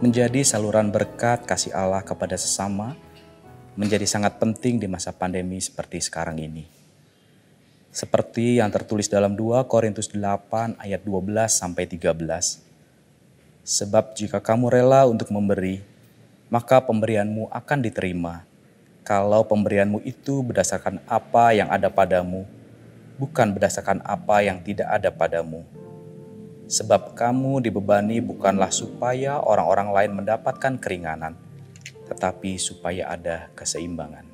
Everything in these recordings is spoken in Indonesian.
Menjadi saluran berkat kasih Allah kepada sesama menjadi sangat penting di masa pandemi seperti sekarang ini. Seperti yang tertulis dalam 2 Korintus 8 ayat 12-13. Sebab jika kamu rela untuk memberi, maka pemberianmu akan diterima. Kalau pemberianmu itu berdasarkan apa yang ada padamu, bukan berdasarkan apa yang tidak ada padamu. Sebab kamu dibebani bukanlah supaya orang-orang lain mendapatkan keringanan, tetapi supaya ada keseimbangan.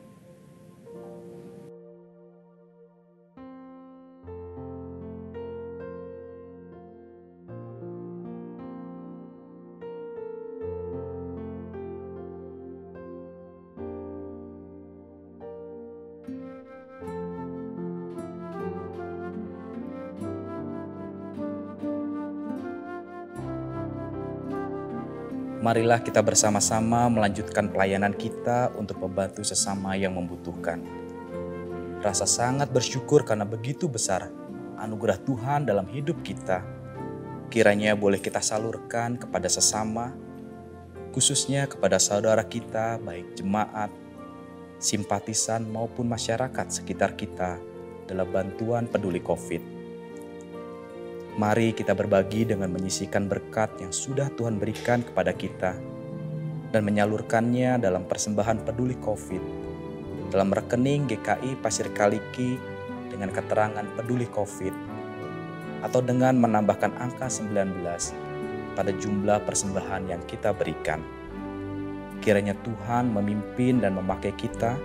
Marilah kita bersama-sama melanjutkan pelayanan kita untuk membantu sesama yang membutuhkan. Rasa sangat bersyukur karena begitu besar anugerah Tuhan dalam hidup kita. Kiranya boleh kita salurkan kepada sesama, khususnya kepada saudara kita, baik jemaat, simpatisan maupun masyarakat sekitar kita dalam bantuan peduli COVID. Mari kita berbagi dengan menyisihkan berkat yang sudah Tuhan berikan kepada kita dan menyalurkannya dalam persembahan peduli COVID dalam rekening GKI Pasir Kaliki dengan keterangan peduli COVID atau dengan menambahkan angka 19 pada jumlah persembahan yang kita berikan. Kiranya Tuhan memimpin dan memakai kita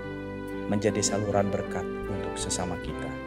menjadi saluran berkat untuk sesama kita.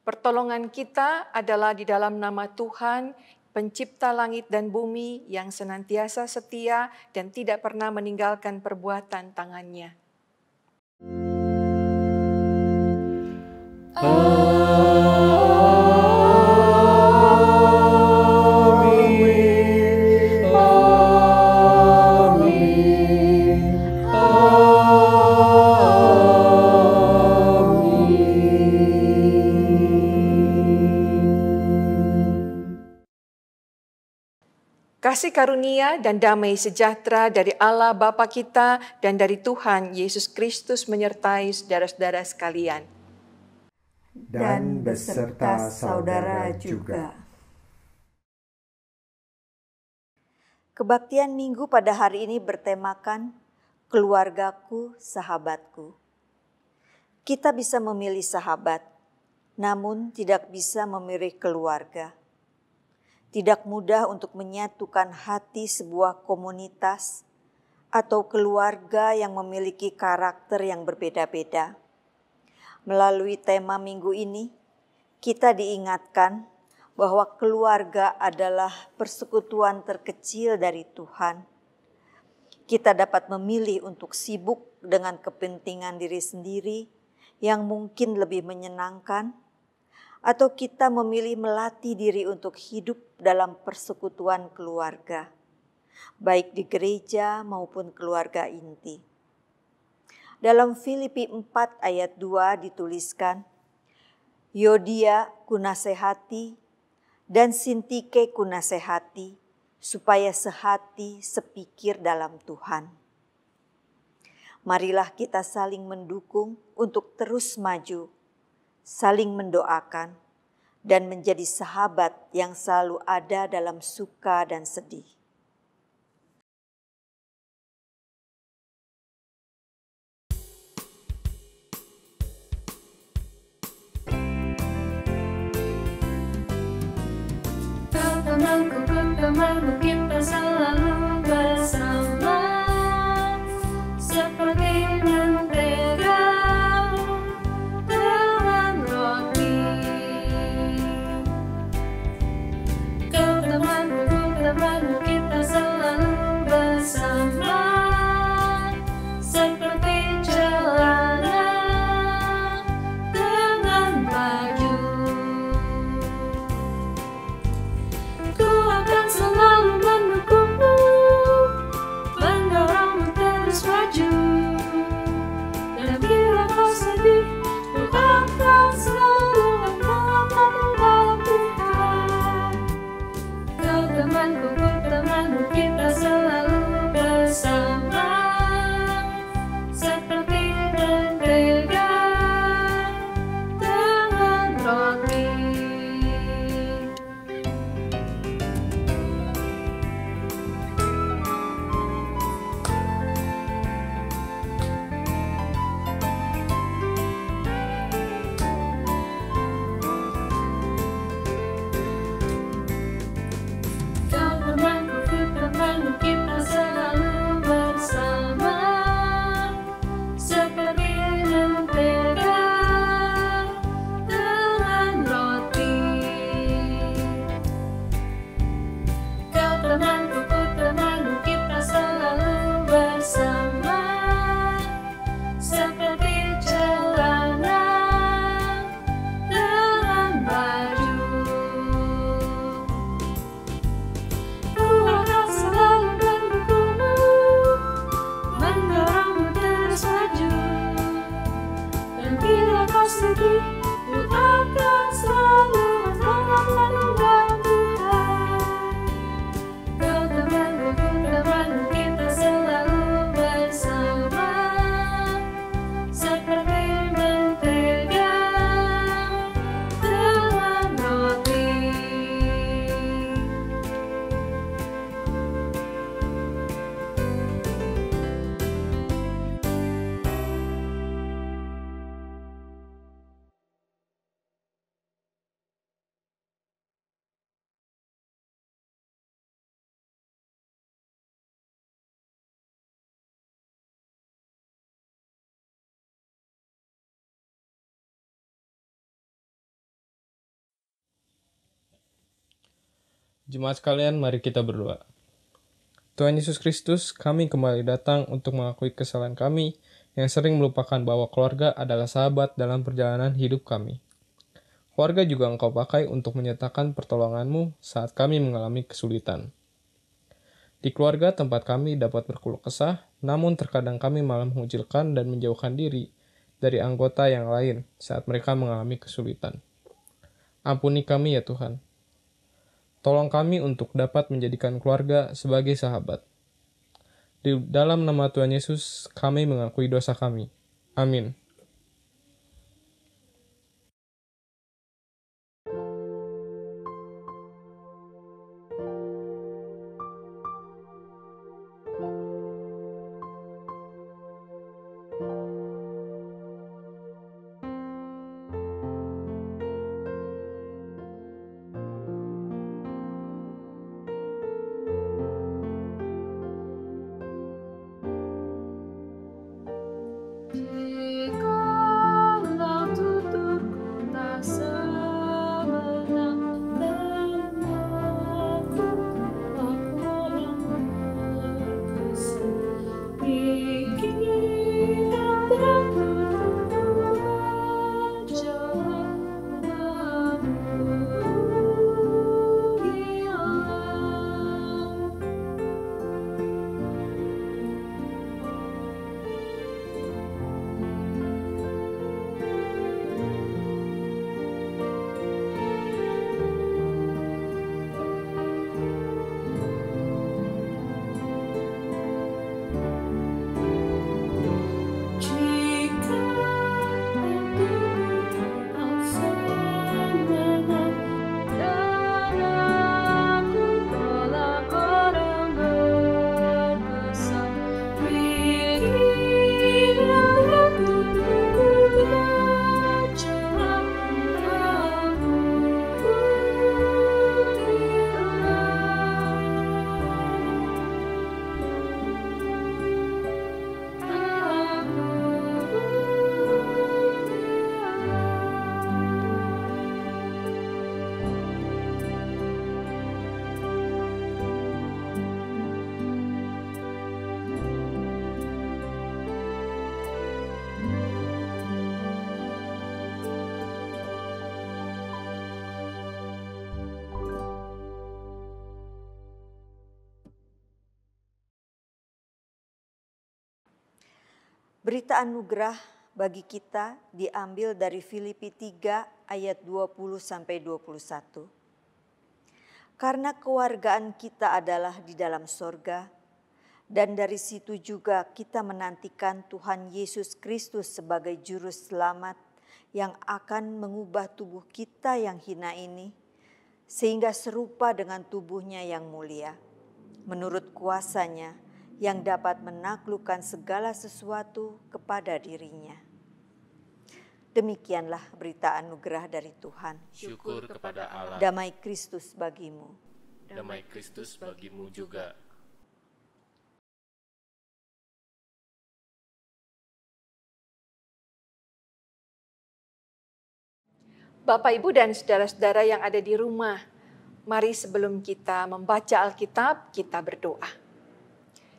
Pertolongan kita adalah di dalam nama Tuhan, Pencipta langit dan bumi yang senantiasa setia dan tidak pernah meninggalkan perbuatan tangannya. Kasih karunia dan damai sejahtera dari Allah Bapa kita dan dari Tuhan Yesus Kristus menyertai saudara-saudara sekalian. Dan beserta saudara juga. Kebaktian Minggu pada hari ini bertemakan keluargaku, sahabatku. Kita bisa memilih sahabat, namun tidak bisa memilih keluarga. Tidak mudah untuk menyatukan hati sebuah komunitas atau keluarga yang memiliki karakter yang berbeda-beda. Melalui tema minggu ini, kita diingatkan bahwa keluarga adalah persekutuan terkecil dari Tuhan. Kita dapat memilih untuk sibuk dengan kepentingan diri sendiri yang mungkin lebih menyenangkan, atau kita memilih melatih diri untuk hidup dalam persekutuan keluarga, baik di gereja maupun keluarga inti. Dalam Filipi 4 ayat 2 dituliskan, Yodia kunasehati dan Sintike kunasehati, supaya sehati sepikir dalam Tuhan. Marilah kita saling mendukung untuk terus maju, saling mendoakan, dan menjadi sahabat yang selalu ada dalam suka dan sedih. Temanku, kita selalu bersama, seperti mentega dengan roti. Temanku, Jemaat sekalian, mari kita berdoa. Tuhan Yesus Kristus, kami kembali datang untuk mengakui kesalahan kami yang sering melupakan bahwa keluarga adalah sahabat dalam perjalanan hidup kami. Keluarga juga Engkau pakai untuk menyatakan pertolongan-Mu saat kami mengalami kesulitan. Di keluarga tempat kami dapat berkeluh kesah, namun terkadang kami malah mengucilkan dan menjauhkan diri dari anggota yang lain saat mereka mengalami kesulitan. Ampuni kami ya Tuhan. Tolong kami untuk dapat menjadikan keluarga sebagai sahabat. Di dalam nama Tuhan Yesus, kami mengakui dosa kami. Amin. Jikalau tutupku tak semenang dan aku orang berkesan, pikiran tertutup wajah jika aku tak semenang dan aku tolak orang berkesan, pikiran aku baca aku Berita anugerah bagi kita diambil dari Filipi 3 ayat 20-21. Karena kewargaan kita adalah di dalam sorga, dan dari situ juga kita menantikan Tuhan Yesus Kristus sebagai Juru Selamat yang akan mengubah tubuh kita yang hina ini, sehingga serupa dengan tubuhnya yang mulia, menurut kuasanya yang dapat menaklukkan segala sesuatu kepada dirinya. Demikianlah berita anugerah dari Tuhan. Syukur kepada Allah. Damai Kristus bagimu. Damai Kristus bagimu juga. Bapak, Ibu, dan saudara-saudara yang ada di rumah, mari sebelum kita membaca Alkitab, kita berdoa.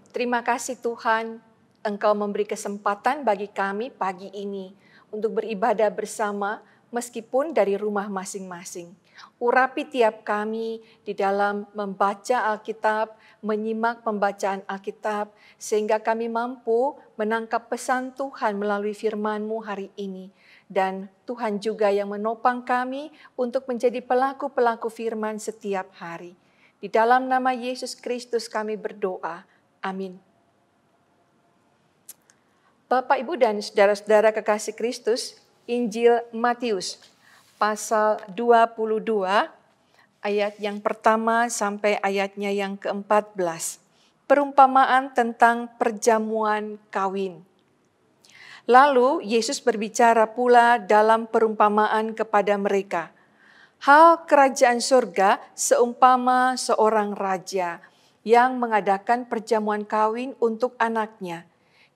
Terima kasih Tuhan, Engkau memberi kesempatan bagi kami pagi ini untuk beribadah bersama meskipun dari rumah masing-masing. Urapi tiap kami di dalam membaca Alkitab, menyimak pembacaan Alkitab, sehingga kami mampu menangkap pesan Tuhan melalui firman-Mu hari ini. Dan Tuhan juga yang menopang kami untuk menjadi pelaku-pelaku firman setiap hari. Di dalam nama Yesus Kristus kami berdoa. Amin. Bapak, Ibu, dan saudara-saudara kekasih Kristus, Injil Matius pasal 22 ayat yang pertama sampai ayatnya yang ke-14. Perumpamaan tentang perjamuan kawin. Lalu Yesus berbicara pula dalam perumpamaan kepada mereka. Hal kerajaan surga seumpama seorang raja yang mengadakan perjamuan kawin untuk anaknya.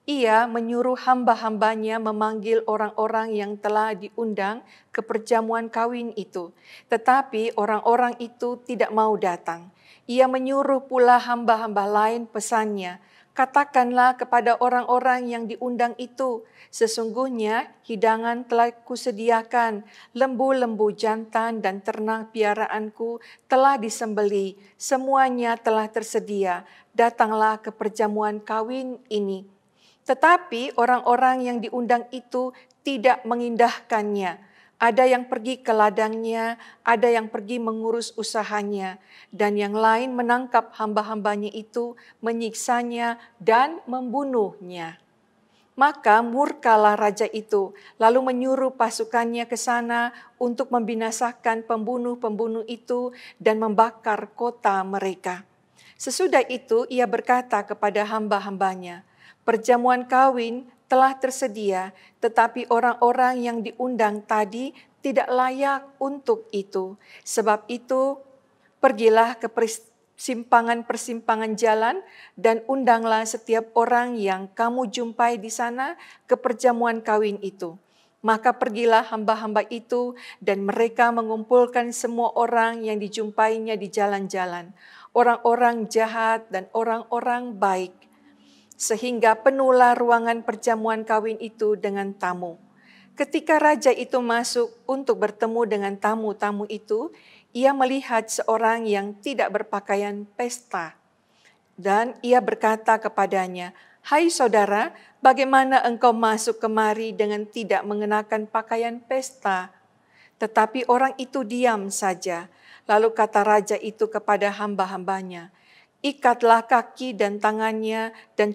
Ia menyuruh hamba-hambanya memanggil orang-orang yang telah diundang ke perjamuan kawin itu. Tetapi orang-orang itu tidak mau datang. Ia menyuruh pula hamba-hamba lain pesannya, katakanlah kepada orang-orang yang diundang itu, sesungguhnya hidangan telah kusediakan, lembu-lembu jantan dan ternak piaraanku telah disembeli, semuanya telah tersedia, datanglah ke perjamuan kawin ini. Tetapi orang-orang yang diundang itu tidak mengindahkannya. Ada yang pergi ke ladangnya, ada yang pergi mengurus usahanya, dan yang lain menangkap hamba-hambanya itu, menyiksanya, dan membunuhnya. Maka murkalah raja itu, lalu menyuruh pasukannya ke sana untuk membinasakan pembunuh-pembunuh itu dan membakar kota mereka. Sesudah itu ia berkata kepada hamba-hambanya, perjamuan kawin telah tersedia, tetapi orang-orang yang diundang tadi tidak layak untuk itu. Sebab itu, pergilah ke persimpangan-persimpangan jalan dan undanglah setiap orang yang kamu jumpai di sana ke perjamuan kawin itu. Maka pergilah hamba-hamba itu dan mereka mengumpulkan semua orang yang dijumpainya di jalan-jalan, orang-orang jahat dan orang-orang baik. Sehingga penuhlah ruangan perjamuan kawin itu dengan tamu. Ketika raja itu masuk untuk bertemu dengan tamu-tamu itu, ia melihat seorang yang tidak berpakaian pesta. Dan ia berkata kepadanya, "Hai saudara, bagaimana engkau masuk kemari dengan tidak mengenakan pakaian pesta?" Tetapi orang itu diam saja. Lalu kata raja itu kepada hamba-hambanya, "Ikatlah kaki dan tangannya dan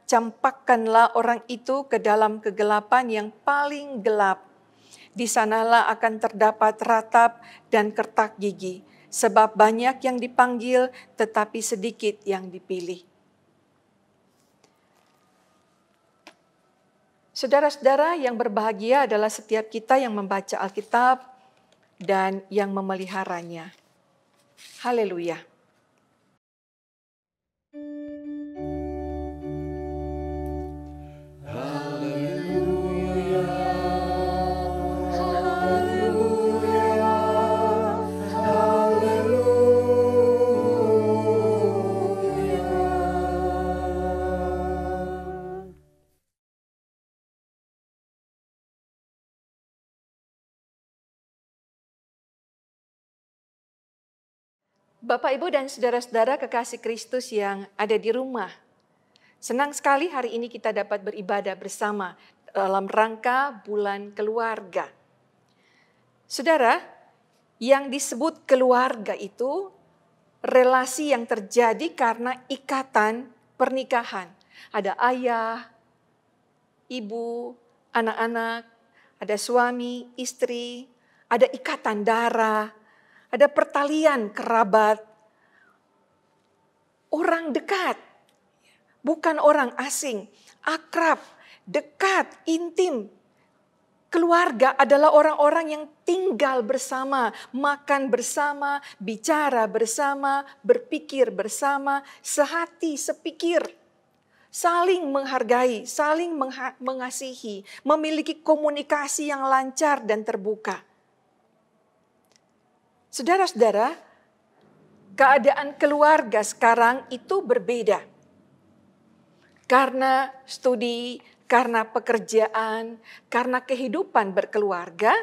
campakkanlah orang itu ke dalam kegelapan yang paling gelap. Di sanalah akan terdapat ratap dan kertak gigi, sebab banyak yang dipanggil tetapi sedikit yang dipilih." Saudara-saudara yang berbahagia adalah setiap kita yang membaca Alkitab dan yang memeliharanya. Haleluya. Bapak, Ibu, dan saudara-saudara kekasih Kristus yang ada di rumah. Senang sekali hari ini kita dapat beribadah bersama dalam rangka bulan keluarga. Saudara, yang disebut keluarga itu relasi yang terjadi karena ikatan pernikahan. Ada ayah, ibu, anak-anak, ada suami, istri, ada ikatan darah, ada pertalian kerabat, orang dekat, bukan orang asing, akrab, dekat, intim. Keluarga adalah orang-orang yang tinggal bersama, makan bersama, bicara bersama, berpikir bersama, sehati sepikir, saling menghargai, saling mengasihi, memiliki komunikasi yang lancar dan terbuka. Saudara-saudara, keadaan keluarga sekarang itu berbeda. Karena studi, karena pekerjaan, karena kehidupan berkeluarga,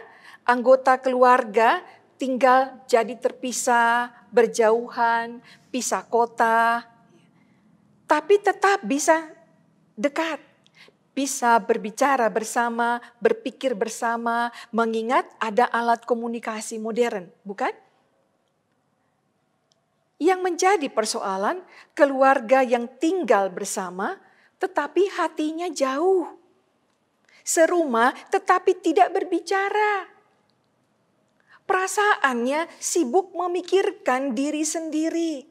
anggota keluarga tinggal jadi terpisah, berjauhan, pisah kota. Tapi tetap bisa dekat, bisa berbicara bersama, berpikir bersama, mengingat ada alat komunikasi modern, bukan? Yang menjadi persoalan keluarga yang tinggal bersama tetapi hatinya jauh. Serumah tetapi tidak berbicara. Perasaannya sibuk memikirkan diri sendiri.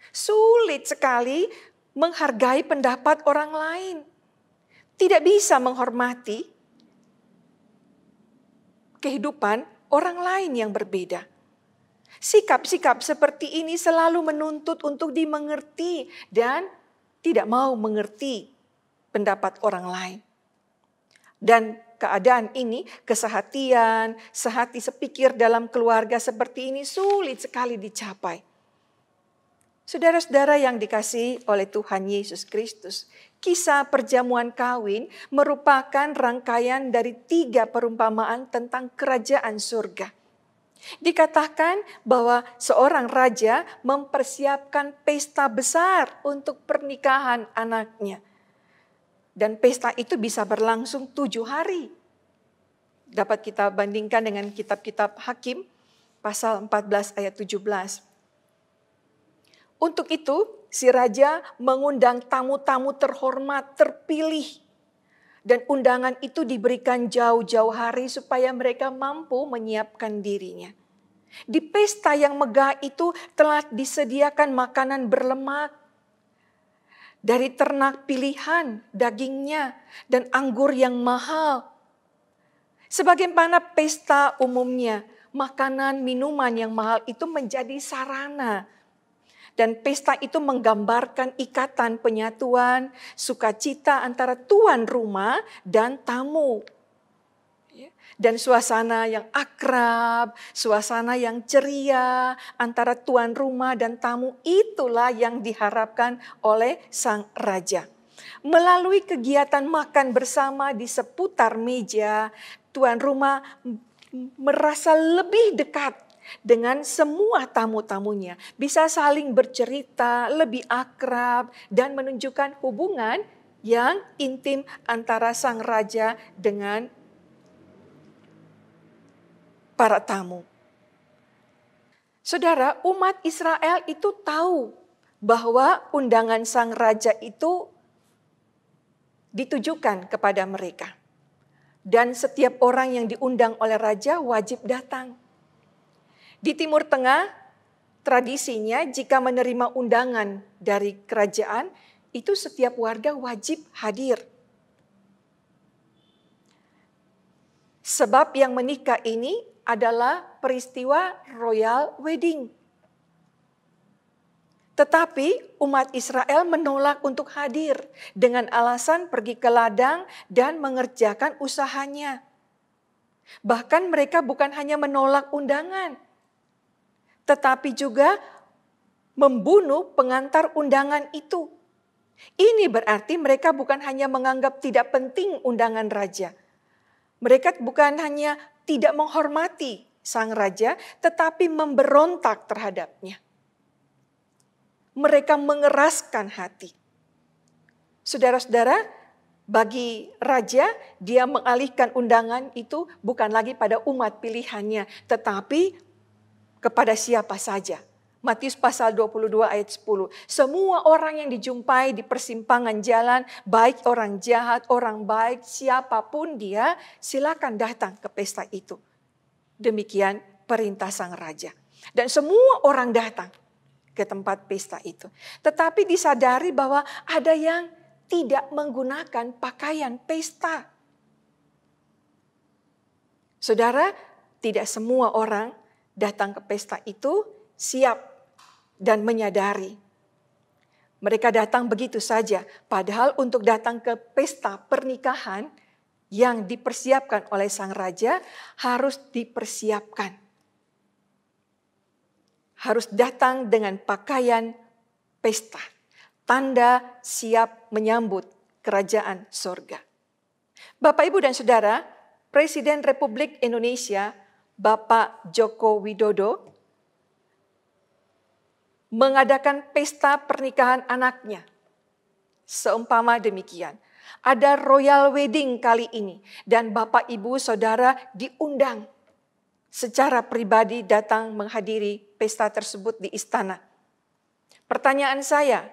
Sulit sekali menghargai pendapat orang lain. Tidak bisa menghormati kehidupan orang lain yang berbeda. Sikap-sikap seperti ini selalu menuntut untuk dimengerti dan tidak mau mengerti pendapat orang lain. Dan keadaan ini, kesehatian, sehati sepikir dalam keluarga seperti ini sulit sekali dicapai. Saudara-saudara yang dikasihi oleh Tuhan Yesus Kristus, kisah perjamuan kawin merupakan rangkaian dari 3 perumpamaan tentang kerajaan surga. Dikatakan bahwa seorang raja mempersiapkan pesta besar untuk pernikahan anaknya. Dan pesta itu bisa berlangsung 7 hari. Dapat kita bandingkan dengan kitab-kitab Hakim, pasal 14 ayat 17. Untuk itu, si raja mengundang tamu-tamu terhormat, terpilih. Dan undangan itu diberikan jauh-jauh hari supaya mereka mampu menyiapkan dirinya. Di pesta yang megah itu telah disediakan makanan berlemak. Dari ternak pilihan, dagingnya, dan anggur yang mahal. Sebagaimana pesta umumnya, makanan, minuman yang mahal itu menjadi sarana. Dan pesta itu menggambarkan ikatan penyatuan, sukacita antara tuan rumah dan tamu. Dan suasana yang akrab, suasana yang ceria antara tuan rumah dan tamu, itulah yang diharapkan oleh sang raja. Melalui kegiatan makan bersama di seputar meja, tuan rumah merasa lebih dekat dengan semua tamu-tamunya, bisa saling bercerita, lebih akrab, dan menunjukkan hubungan yang intim antara sang raja dengan para tamu. Saudara, umat Israel itu tahu bahwa undangan sang raja itu ditujukan kepada mereka. Dan setiap orang yang diundang oleh raja wajib datang. Di Timur Tengah, tradisinya jika menerima undangan dari kerajaan, itu setiap warga wajib hadir. Sebab yang menikah ini adalah peristiwa royal wedding. Tetapi umat Israel menolak untuk hadir dengan alasan pergi ke ladang dan mengerjakan usahanya. Bahkan mereka bukan hanya menolak undangan, tetapi juga membunuh pengantar undangan itu. Ini berarti mereka bukan hanya menganggap tidak penting undangan raja. Mereka bukan hanya tidak menghormati sang raja, tetapi memberontak terhadapnya. Mereka mengeraskan hati. Saudara-saudara, bagi raja, dia mengalihkan undangan itu bukan lagi pada umat pilihannya, tetapi kepada siapa saja. Matius pasal 22 ayat 10. Semua orang yang dijumpai di persimpangan jalan, baik orang jahat, orang baik, siapapun dia, silakan datang ke pesta itu. Demikian perintah sang raja. Dan semua orang datang ke tempat pesta itu. Tetapi disadari bahwa ada yang tidak menggunakan pakaian pesta. Saudara, tidak semua orang datang ke pesta itu siap dan menyadari. Mereka datang begitu saja, padahal untuk datang ke pesta pernikahan yang dipersiapkan oleh sang raja harus dipersiapkan. Harus datang dengan pakaian pesta, tanda siap menyambut kerajaan sorga. Bapak, Ibu, dan Saudara, Presiden Republik Indonesia, Bapak Joko Widodo, mengadakan pesta pernikahan anaknya. Seumpama demikian. Ada royal wedding kali ini. Dan Bapak, Ibu, Saudara diundang secara pribadi datang menghadiri pesta tersebut di istana. Pertanyaan saya,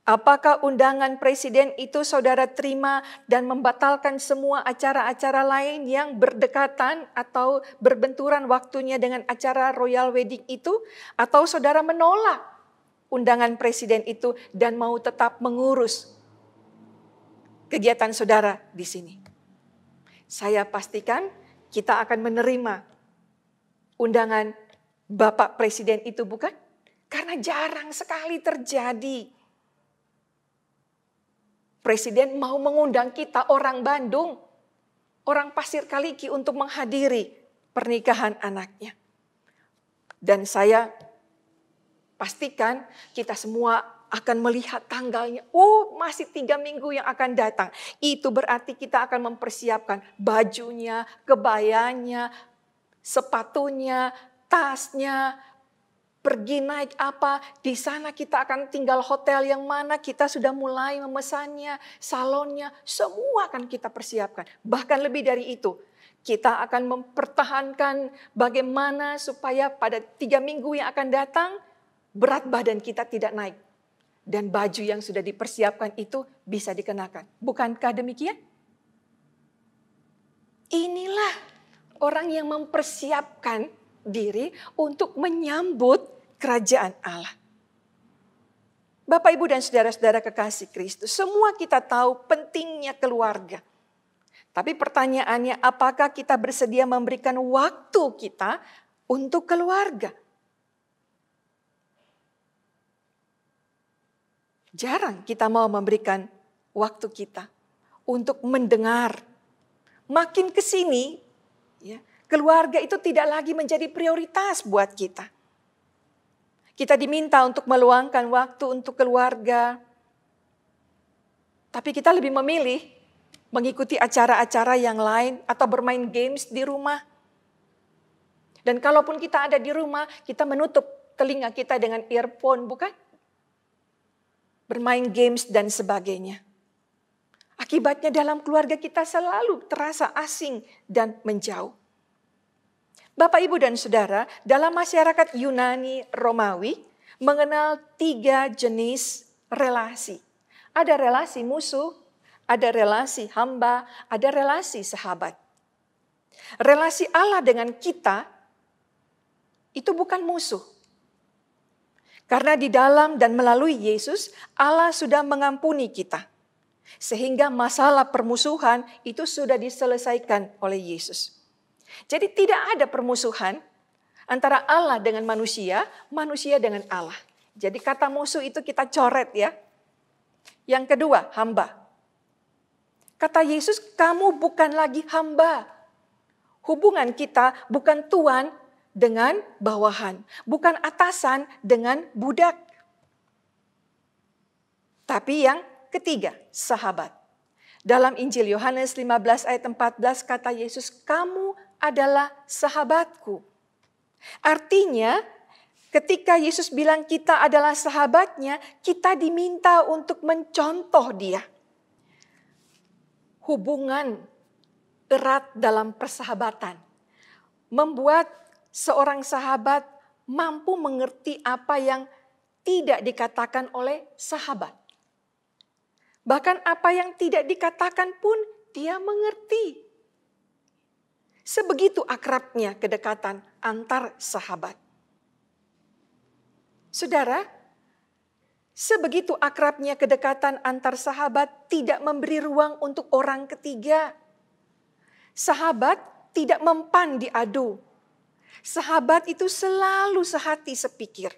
apakah undangan presiden itu saudara terima dan membatalkan semua acara-acara lain yang berdekatan atau berbenturan waktunya dengan acara royal wedding itu? Atau saudara menolak undangan presiden itu dan mau tetap mengurus kegiatan saudara di sini? Saya pastikan kita akan menerima undangan Bapak Presiden itu, bukan? Karena jarang sekali terjadi. Presiden mau mengundang kita orang Bandung, orang Pasir Kaliki untuk menghadiri pernikahan anaknya. Dan saya pastikan kita semua akan melihat tanggalnya. Oh, masih 3 minggu yang akan datang. Itu berarti kita akan mempersiapkan bajunya, kebayanya, sepatunya, tasnya, pergi naik apa, di sana kita akan tinggal hotel yang mana, kita sudah mulai memesannya, salonnya, semua akan kita persiapkan. Bahkan lebih dari itu, kita akan mempertahankan bagaimana supaya pada 3 minggu yang akan datang, berat badan kita tidak naik. Dan baju yang sudah dipersiapkan itu bisa dikenakan. Bukankah demikian? Inilah orang yang mempersiapkan diri untuk menyambut kerajaan Allah. Bapak, Ibu, dan saudara-saudara kekasih Kristus, semua kita tahu pentingnya keluarga. Tapi pertanyaannya, apakah kita bersedia memberikan waktu kita untuk keluarga? Jarang kita mau memberikan waktu kita untuk mendengar. Makin ke sini, ya, keluarga itu tidak lagi menjadi prioritas buat kita. Kita diminta untuk meluangkan waktu untuk keluarga. Tapi kita lebih memilih mengikuti acara-acara yang lain atau bermain games di rumah. Dan kalaupun kita ada di rumah, kita menutup telinga kita dengan earphone, bukan? Bermain games dan sebagainya. Akibatnya dalam keluarga kita selalu terasa asing dan menjauh. Bapak, Ibu, dan Saudara, dalam masyarakat Yunani Romawi mengenal 3 jenis relasi. Ada relasi musuh, ada relasi hamba, ada relasi sahabat. Relasi Allah dengan kita itu bukan musuh. Karena di dalam dan melalui Yesus, Allah sudah mengampuni kita. Sehingga masalah permusuhan itu sudah diselesaikan oleh Yesus. Jadi tidak ada permusuhan antara Allah dengan manusia, manusia dengan Allah. Jadi kata musuh itu kita coret ya. Yang kedua, hamba. Kata Yesus, kamu bukan lagi hamba. Hubungan kita bukan tuan dengan bawahan, bukan atasan dengan budak. Tapi yang ketiga, sahabat. Dalam Injil Yohanes 15 ayat 14 kata Yesus, kamu adalah sahabatku. Artinya ketika Yesus bilang kita adalah sahabatnya, kita diminta untuk mencontoh dia. Hubungan erat dalam persahabatan membuat seorang sahabat mampu mengerti apa yang tidak dikatakan oleh sahabat. Bahkan apa yang tidak dikatakan pun dia mengerti. Sebegitu akrabnya kedekatan antar sahabat. Saudara, sebegitu akrabnya kedekatan antar sahabat tidak memberi ruang untuk orang ketiga. Sahabat tidak mempan diadu. Sahabat itu selalu sehati sepikir.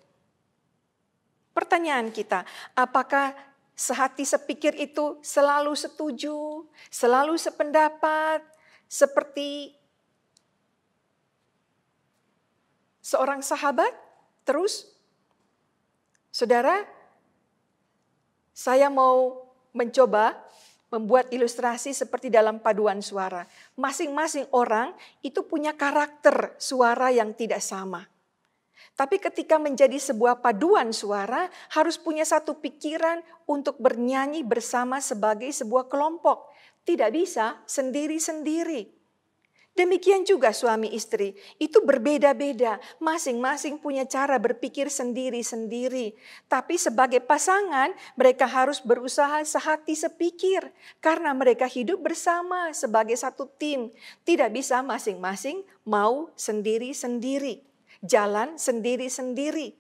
Pertanyaan kita, apakah sehati sepikir itu selalu setuju, selalu sependapat, seperti seorang sahabat? Terus, saudara, saya mau mencoba membuat ilustrasi seperti dalam paduan suara. Masing-masing orang itu punya karakter suara yang tidak sama. Tapi ketika menjadi sebuah paduan suara, harus punya satu pikiran untuk bernyanyi bersama sebagai sebuah kelompok. Tidak bisa sendiri-sendiri. Demikian juga suami istri, itu berbeda-beda. Masing-masing punya cara berpikir sendiri-sendiri. Tapi sebagai pasangan, mereka harus berusaha sehati sepikir. Karena mereka hidup bersama sebagai satu tim. Tidak bisa masing-masing mau sendiri-sendiri. Jalan sendiri-sendiri.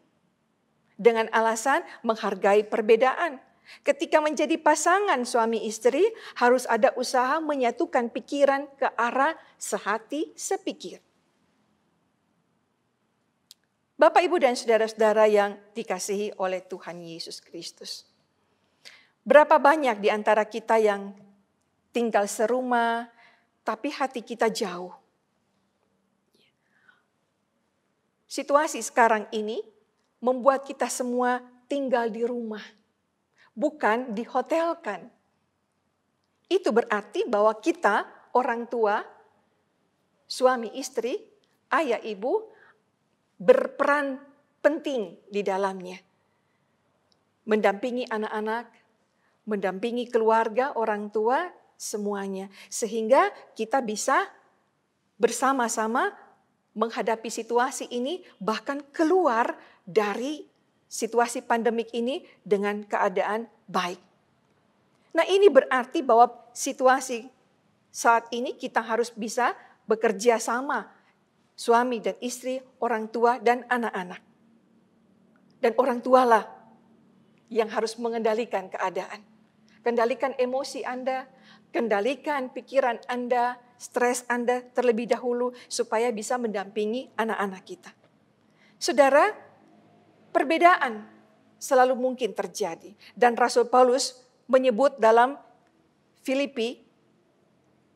Dengan alasan menghargai perbedaan. Ketika menjadi pasangan suami istri, harus ada usaha menyatukan pikiran ke arah sehati sepikir. Bapak, Ibu, dan saudara-saudara yang dikasihi oleh Tuhan Yesus Kristus. Berapa banyak di antara kita yang tinggal serumah, tapi hati kita jauh. Situasi sekarang ini membuat kita semua tinggal di rumah, bukan dihotelkan. Itu berarti bahwa kita, orang tua, suami istri, ayah ibu, berperan penting di dalamnya. Mendampingi anak-anak, mendampingi keluarga, orang tua, semuanya. Sehingga kita bisa bersama-sama menghadapi situasi ini, bahkan keluar dari situasi pandemik ini dengan keadaan baik. Nah, ini berarti bahwa situasi saat ini kita harus bisa bekerja sama, suami dan istri, orang tua dan anak-anak. Dan orang tualah yang harus mengendalikan keadaan. Kendalikan emosi Anda, kendalikan pikiran Anda, stres Anda terlebih dahulu supaya bisa mendampingi anak-anak kita. Saudara, perbedaan selalu mungkin terjadi. Dan Rasul Paulus menyebut dalam Filipi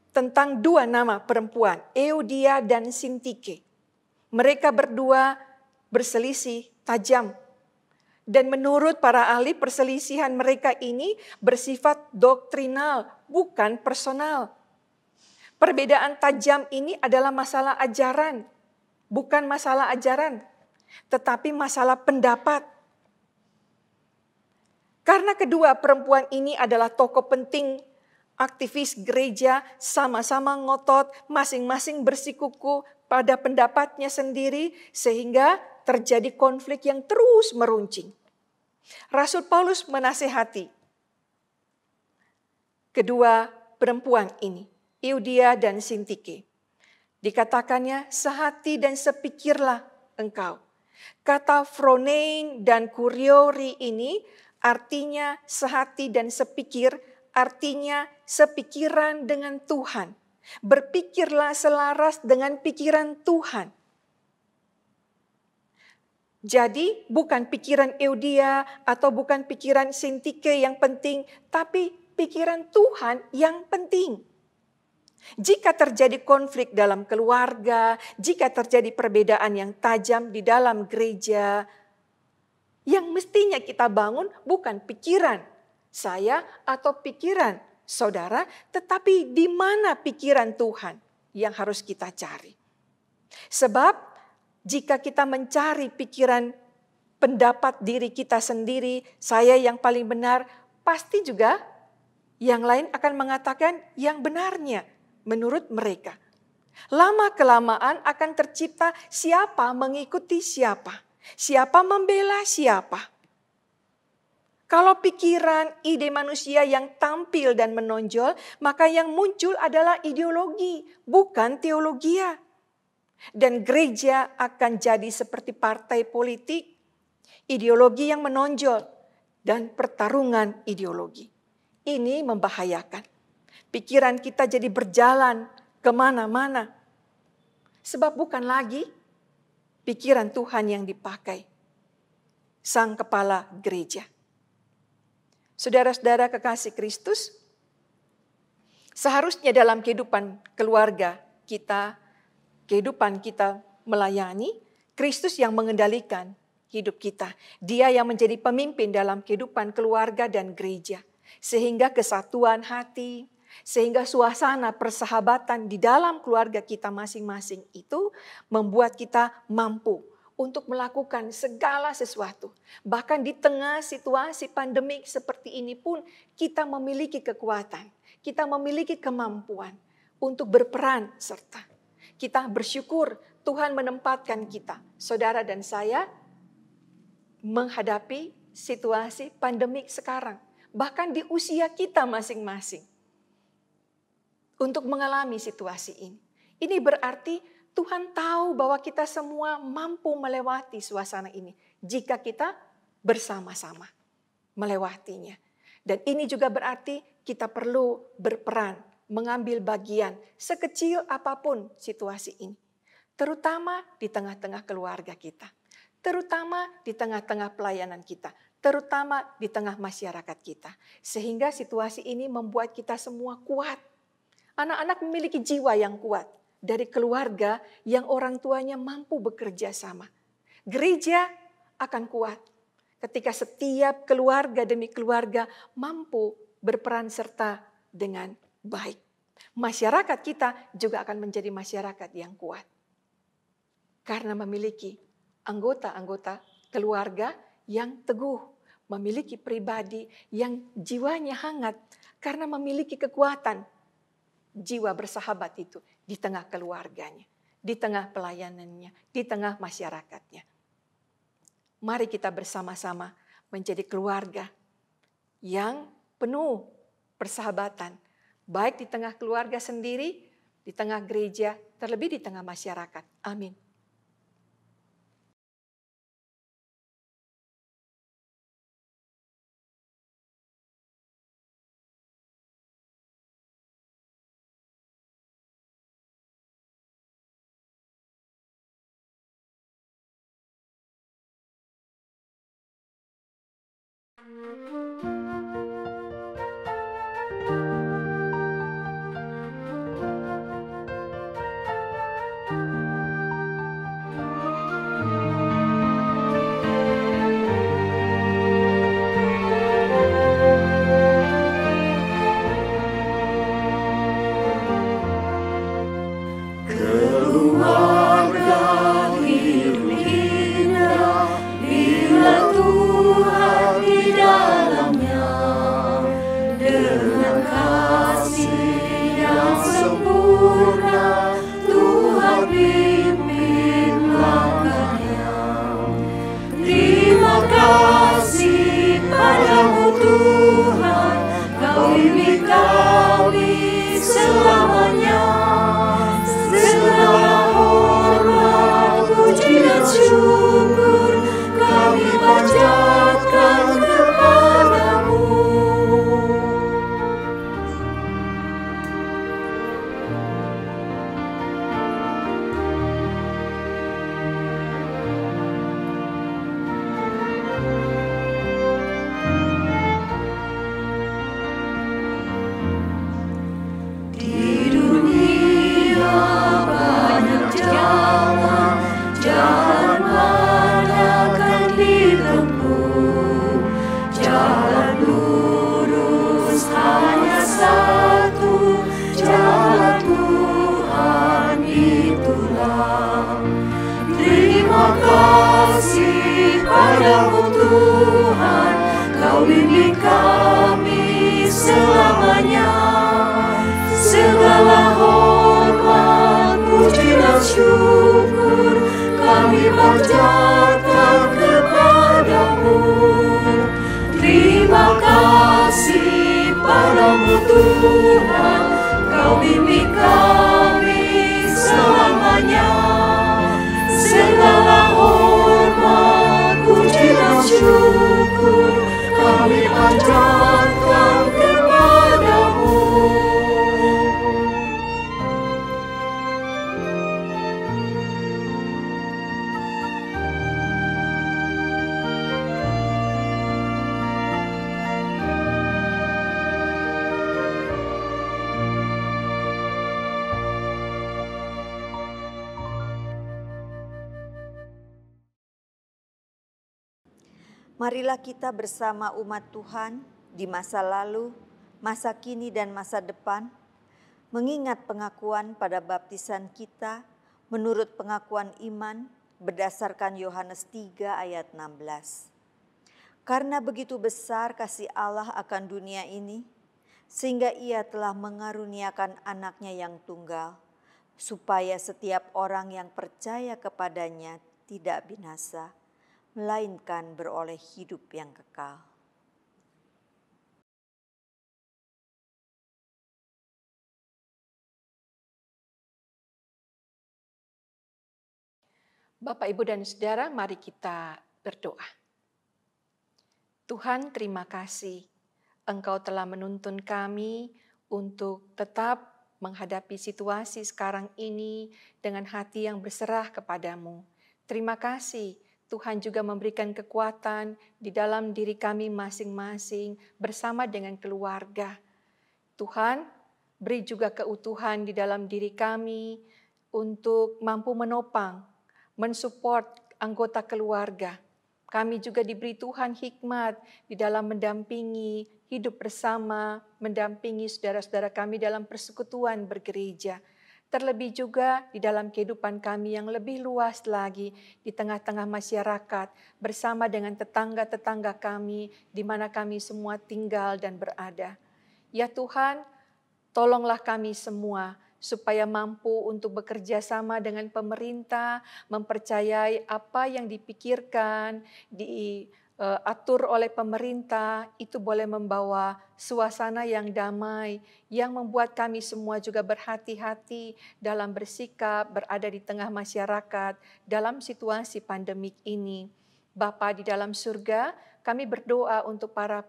tentang dua nama perempuan, Euodia dan Sintike. Mereka berdua berselisih tajam. Dan menurut para ahli, perselisihan mereka ini bersifat doktrinal, bukan personal. Perbedaan tajam ini adalah masalah ajaran, bukan masalah ajaran, tetapi masalah pendapat. Karena kedua perempuan ini adalah tokoh penting, aktivis gereja, sama-sama ngotot, masing-masing bersikuku pada pendapatnya sendiri, sehingga terjadi konflik yang terus meruncing. Rasul Paulus menasihati kedua perempuan ini, Euodia dan Sintike. Dikatakannya, sehati dan sepikirlah engkau. Kata phronein dan kuriori ini artinya sehati dan sepikir, artinya sepikiran dengan Tuhan. Berpikirlah selaras dengan pikiran Tuhan. Jadi bukan pikiran Euodia atau bukan pikiran Sintike yang penting, tapi pikiran Tuhan yang penting. Jika terjadi konflik dalam keluarga, jika terjadi perbedaan yang tajam di dalam gereja, yang mestinya kita bangun bukan pikiran saya atau pikiran saudara, tetapi di mana pikiran Tuhan yang harus kita cari. Sebab jika kita mencari pikiran pendapat diri kita sendiri, saya yang paling benar, pasti juga yang lain akan mengatakan yang benarnya menurut mereka. Lama-kelamaan akan tercipta siapa mengikuti siapa, siapa membela siapa. Kalau pikiran, ide manusia yang tampil dan menonjol, maka yang muncul adalah ideologi, bukan teologia. Dan gereja akan jadi seperti partai politik, ideologi yang menonjol, dan pertarungan ideologi. Ini membahayakan. Pikiran kita jadi berjalan kemana-mana. Sebab bukan lagi pikiran Tuhan yang dipakai. Sang kepala gereja. Saudara-saudara kekasih Kristus, seharusnya dalam kehidupan keluarga kita, kehidupan kita melayani, Kristus yang mengendalikan hidup kita. Dia yang menjadi pemimpin dalam kehidupan keluarga dan gereja. Sehingga kesatuan hati, sehingga suasana persahabatan di dalam keluarga kita masing-masing itu membuat kita mampu untuk melakukan segala sesuatu. Bahkan di tengah situasi pandemik seperti ini pun kita memiliki kekuatan. Kita memiliki kemampuan untuk berperan serta. Kita bersyukur Tuhan menempatkan kita, saudara dan saya, menghadapi situasi pandemik sekarang. Bahkan di usia kita masing-masing. Untuk mengalami situasi ini. Ini berarti Tuhan tahu bahwa kita semua mampu melewati suasana ini. Jika kita bersama-sama melewatinya. Dan ini juga berarti kita perlu berperan, mengambil bagian sekecil apapun situasi ini. Terutama di tengah-tengah keluarga kita. Terutama di tengah-tengah pelayanan kita. terutama di tengah masyarakat kita. Sehingga situasi ini membuat kita semua kuat. Anak-anak memiliki jiwa yang kuat dari keluarga yang orang tuanya mampu bekerja sama. Gereja akan kuat ketika setiap keluarga demi keluarga mampu berperan serta dengan baik. Masyarakat kita juga akan menjadi masyarakat yang kuat. Karena memiliki anggota-anggota keluarga yang teguh, memiliki pribadi yang jiwanya hangat, karena memiliki kekuatan jiwa bersahabat itu di tengah keluarganya, di tengah pelayanannya, di tengah masyarakatnya. Mari kita bersama-sama menjadi keluarga yang penuh persahabatan, baik di tengah keluarga sendiri, di tengah gereja, terlebih di tengah masyarakat. Amin. Marilah kita bersama umat Tuhan di masa lalu, masa kini dan masa depan, mengingat pengakuan pada baptisan kita menurut pengakuan iman berdasarkan Yohanes 3 ayat 16. Karena begitu besar kasih Allah akan dunia ini, sehingga Ia telah mengaruniakan anaknya yang tunggal, supaya setiap orang yang percaya kepadanya tidak binasa, melainkan beroleh hidup yang kekal. Bapak, Ibu, dan Saudara, mari kita berdoa. Tuhan, terima kasih Engkau telah menuntun kami untuk tetap menghadapi situasi sekarang ini dengan hati yang berserah kepadamu. Terima kasih Tuhan juga memberikan kekuatan di dalam diri kami masing-masing bersama dengan keluarga. Tuhan, beri juga keutuhan di dalam diri kami untuk mampu menopang, mensupport anggota keluarga. Kami juga diberi Tuhan hikmat di dalam mendampingi hidup bersama, mendampingi saudara-saudara kami dalam persekutuan bergereja. Terlebih juga di dalam kehidupan kami yang lebih luas lagi di tengah-tengah masyarakat bersama dengan tetangga-tetangga kami di mana kami semua tinggal dan berada. Ya Tuhan, tolonglah kami semua supaya mampu untuk bekerja sama dengan pemerintah, mempercayai apa yang dipikirkan, diatur oleh pemerintah, itu boleh membawa suasana yang damai, yang membuat kami semua juga berhati-hati dalam bersikap, berada di tengah masyarakat dalam situasi pandemik ini. Bapa di dalam surga, kami berdoa untuk para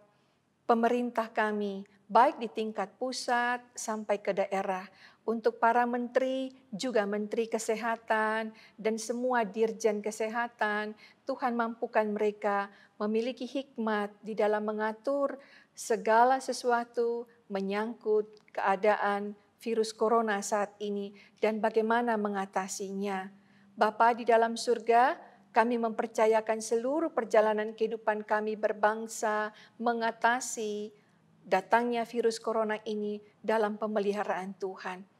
pemerintah kami, baik di tingkat pusat sampai ke daerah, untuk para menteri, juga menteri kesehatan, dan semua dirjen kesehatan. Tuhan mampukan mereka memiliki hikmat di dalam mengatur segala sesuatu menyangkut keadaan virus corona saat ini dan bagaimana mengatasinya. Bapa di dalam surga, kami mempercayakan seluruh perjalanan kehidupan kami berbangsa mengatasi datangnya virus corona ini dalam pemeliharaan Tuhan.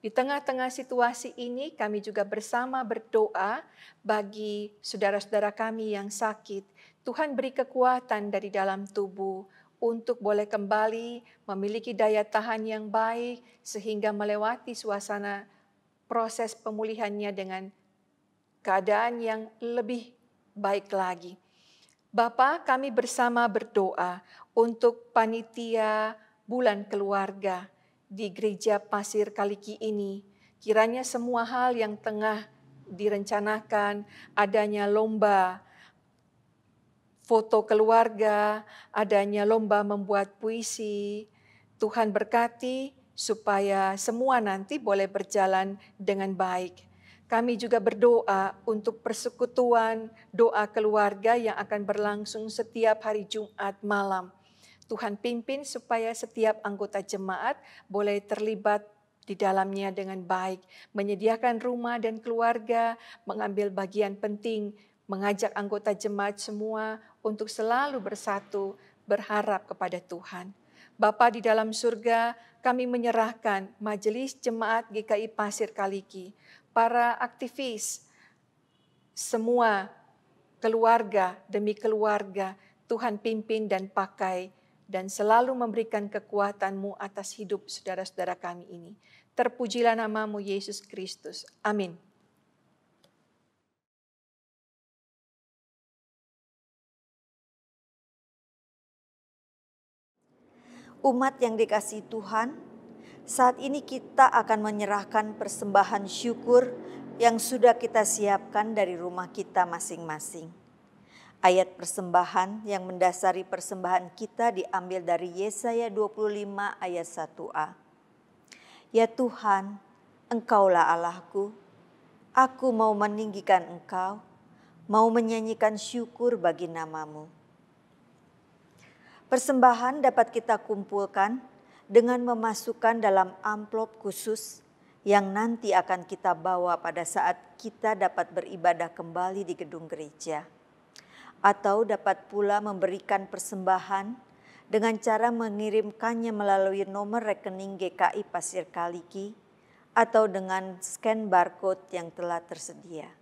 Di tengah-tengah situasi ini kami juga bersama berdoa bagi saudara-saudara kami yang sakit. Tuhan beri kekuatan dari dalam tubuh untuk boleh kembali memiliki daya tahan yang baik sehingga melewati suasana proses pemulihannya dengan keadaan yang lebih baik lagi. Bapa, kami bersama berdoa untuk panitia bulan keluarga di Gereja Pasir Kaliki ini. Kiranya semua hal yang tengah direncanakan, adanya lomba foto keluarga, adanya lomba membuat puisi, Tuhan berkati supaya semua nanti boleh berjalan dengan baik. Kami juga berdoa untuk persekutuan doa keluarga yang akan berlangsung setiap hari Jumat malam. Tuhan pimpin supaya setiap anggota jemaat boleh terlibat di dalamnya dengan baik, menyediakan rumah dan keluarga, mengambil bagian penting, mengajak anggota jemaat semua untuk selalu bersatu, berharap kepada Tuhan. Bapa di dalam surga, kami menyerahkan Majelis Jemaat GKI Pasir Kaliki, para aktivis, semua keluarga demi keluarga, Tuhan pimpin dan pakai, dan selalu memberikan kekuatan-Mu atas hidup saudara-saudara kami ini. Terpujilah nama-Mu Yesus Kristus. Amin. Umat yang dikasihi Tuhan, saat ini kita akan menyerahkan persembahan syukur yang sudah kita siapkan dari rumah kita masing-masing. Ayat persembahan yang mendasari persembahan kita diambil dari Yesaya 25 ayat 1a. Ya Tuhan, Engkaulah Allahku, aku mau meninggikan Engkau, mau menyanyikan syukur bagi nama-Mu. Persembahan dapat kita kumpulkan dengan memasukkan dalam amplop khusus yang nanti akan kita bawa pada saat kita dapat beribadah kembali di gedung gereja. Atau dapat pula memberikan persembahan dengan cara mengirimkannya melalui nomor rekening GKI Pasir Kaliki atau dengan scan barcode yang telah tersedia.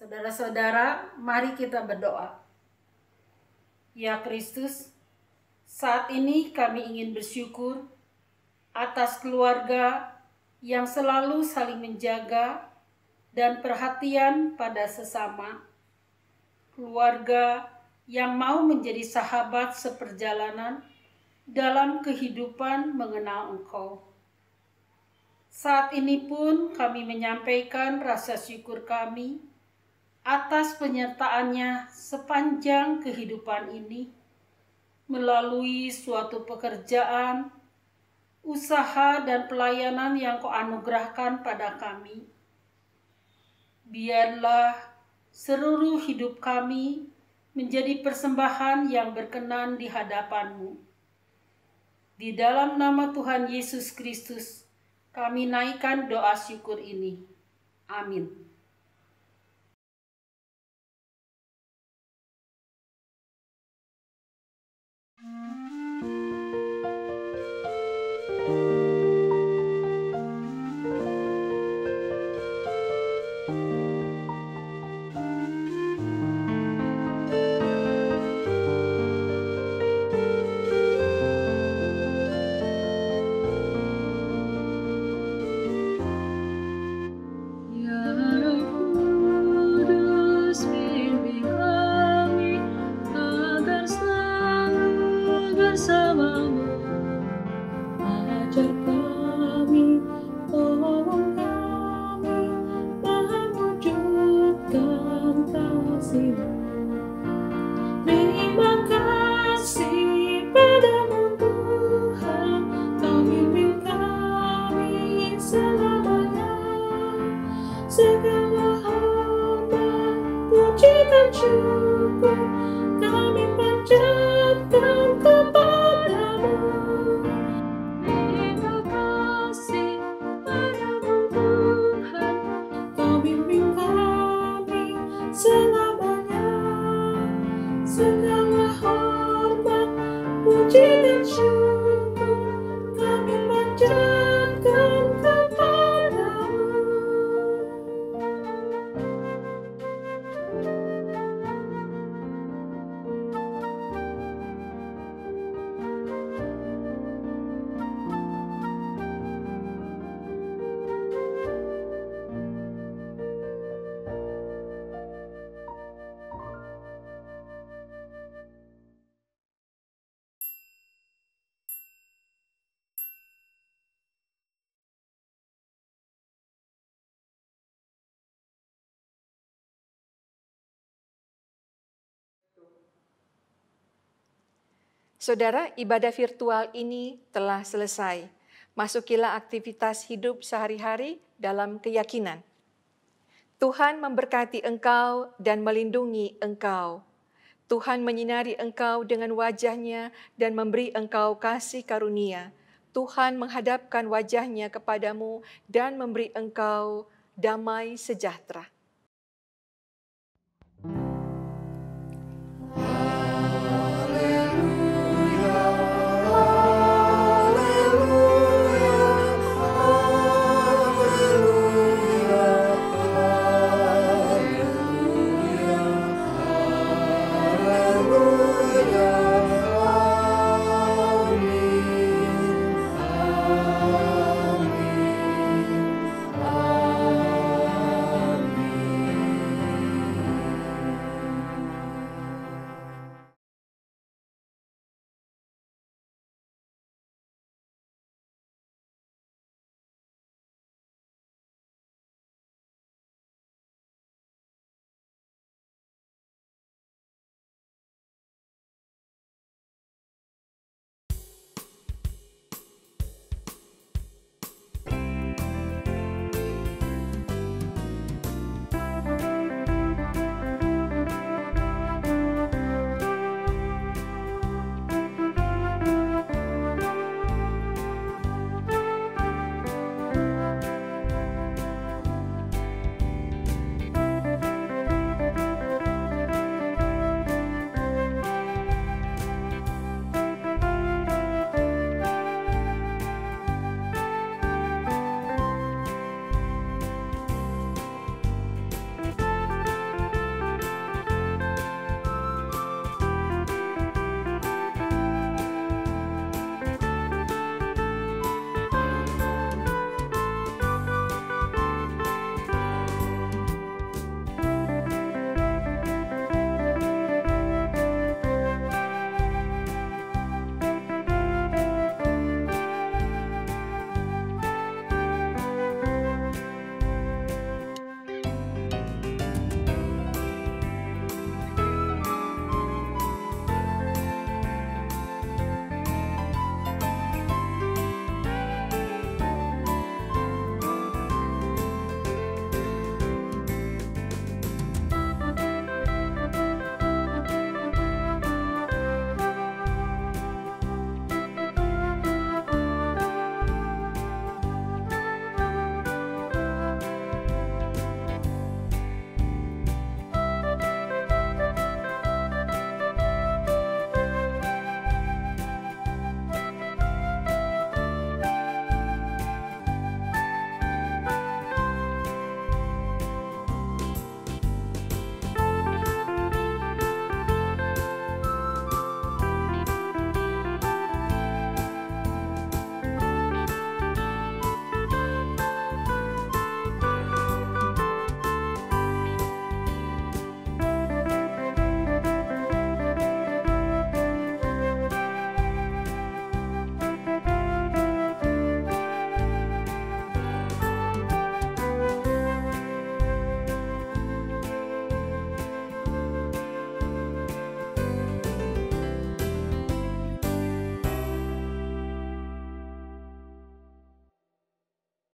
Saudara-saudara, mari kita berdoa. Ya Kristus, saat ini kami ingin bersyukur atas keluarga yang selalu saling menjaga dan perhatian pada sesama. Keluarga yang mau menjadi sahabat seperjalanan dalam kehidupan mengenal Engkau. Saat ini pun kami menyampaikan rasa syukur kami atas penyertaannya sepanjang kehidupan ini, melalui suatu pekerjaan, usaha dan pelayanan yang Kau anugerahkan pada kami. Biarlah seluruh hidup kami menjadi persembahan yang berkenan di hadapan-Mu. Di dalam nama Tuhan Yesus Kristus, kami naikkan doa syukur ini. Amin. Ya Roh Kudus, bimbing kami agar selalu bersamamu. Ajar kami, tolong kami mewujudkan kasih-Mu. Terima kasih padamu Tuhan, Kau bimbing kami selamanya. Segala hormat, puji dan syukur kami panjatkan kepadamu. Terima kasih padamu Tuhan, Kau bimbing kami selamanya. Segala hormat, puji dan syukur kami panjatkan kepadamu. Saudara, ibadah virtual ini telah selesai. Masukilah aktivitas hidup sehari-hari dalam keyakinan. Tuhan memberkati engkau dan melindungi engkau. Tuhan menyinari engkau dengan wajah-Nya dan memberi engkau kasih karunia. Tuhan menghadapkan wajah-Nya kepadamu dan memberi engkau damai sejahtera.